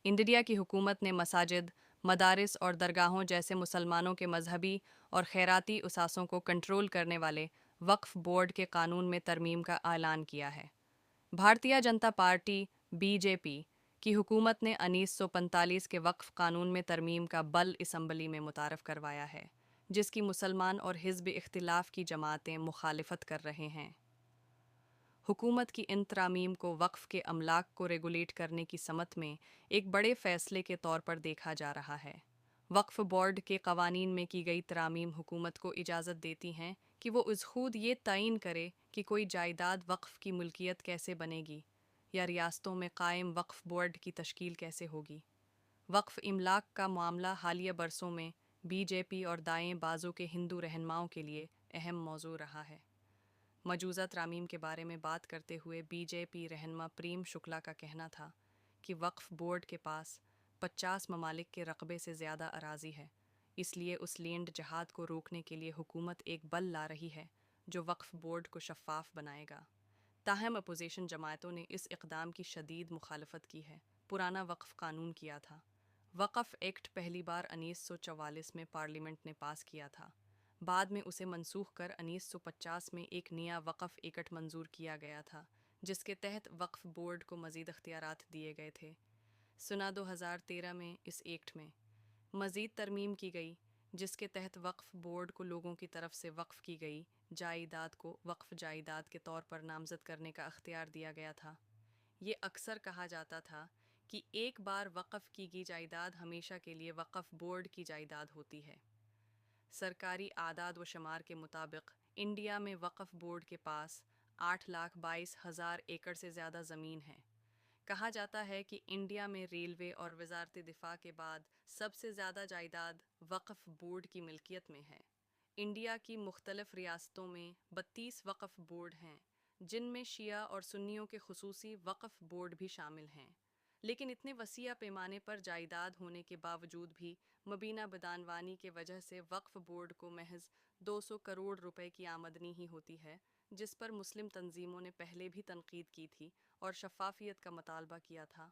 India की हुकूमत ने मसाजिद, मदारिस और दरगाहों जैसे मुसलमानों के मजहबी और खैराती असासों को कंट्रोल करने वाले वक्फ बोर्ड के कानून में तरमीम का ऐलान किया है। भारतीय जनता पार्टी बीजेपी की हुकूमत ने 1945 के वक्फ कानून में तरमीम का बल असम्बली में मुतारफ़ करवाया है, जिसकी मुसलमान और हिज़्ब इख्तिलाफ़ की जमातें मुखालिफत कर रहे हैं। हुकूमत की इन तरामीम को वक्फ के अमलाक को रेगुलेट करने की समत में एक बड़े फ़ैसले के तौर पर देखा जा रहा है। वक्फ बोर्ड के कवानीन में की गई तरामीम हुकूमत को इजाज़त देती हैं कि वो खुद ये तयन करे कि कोई जायदाद वक्फ की मुल्कियत कैसे बनेगी या रियासतों में कायम वक्फ बोर्ड की तश्कील कैसे होगी। वक्फ इमलाक का मामला हालिया बरसों में बीजेपी और दाएं बाजू के हिंदू रहनुमाओं के लिए अहम मौजू रहा है। मौजूदा तरामीम के बारे में बात करते हुए बीजेपी रहनुमा प्रेम शुक्ला का कहना था कि वक्फ बोर्ड के पास 50 ममालिक के रकबे से ज़्यादा अराजी है, इसलिए उस लैंड जहाद को रोकने के लिए हुकूमत एक बल ला रही है जो वक्फ बोर्ड को शफ़ाफ बनाएगा। ताहम अपोजिशन जमातों ने इस इक़दाम की शदीद मुखालफत की है। पुराना वक्फ कानून किया था। वक़्फ़ एक्ट पहली बार 1944 में पार्लियामेंट ने पास किया था। बाद में उसे मनसूख कर 1950 में एक नया वक़्फ़ एक्ट मंजूर किया गया था, जिसके तहत वक्फ बोर्ड को मज़ीद इख्तियारात दिए गए थे। सुना 2013 में इस एक्ट में मज़ीद तरमीम की गई, जिसके तहत वक्फ बोर्ड को लोगों की तरफ से वक्फ की गई जायदाद को वक्फ जायदाद के तौर पर नामज़द करने का अख्तियार दिया गया था। ये अक्सर कहा जाता था कि एक बार वक़्फ़ की गई जायदाद हमेशा के लिए वक्फ बोर्ड की जायदाद होती है। सरकारी आदाद व शुमार के मुताबिक इंडिया में वक्फ बोर्ड के पास 8,22,000 एकड़ से ज़्यादा ज़मीन है। कहा जाता है कि इंडिया में रेलवे और वजारत दिफा के बाद सबसे ज़्यादा जायदाद वक्फ बोर्ड की मिल्कियत में है। इंडिया की मुख्तलिफ रियासतों में 32 वक्फ बोर्ड हैं, जिनमें शिया और सुन्नियों के खुसूसी वक्फ बोर्ड भी शामिल हैं। लेकिन इतने वसीआ पैमाने पर जायदाद होने के बावजूद भी मबीना बदानवानी के वजह से वक्फ बोर्ड को महज 200 करोड़ रुपए की आमदनी ही होती है, जिस पर मुस्लिम तंजीमों ने पहले भी तनकीद की थी और शफाफियत का मुतालबा किया था।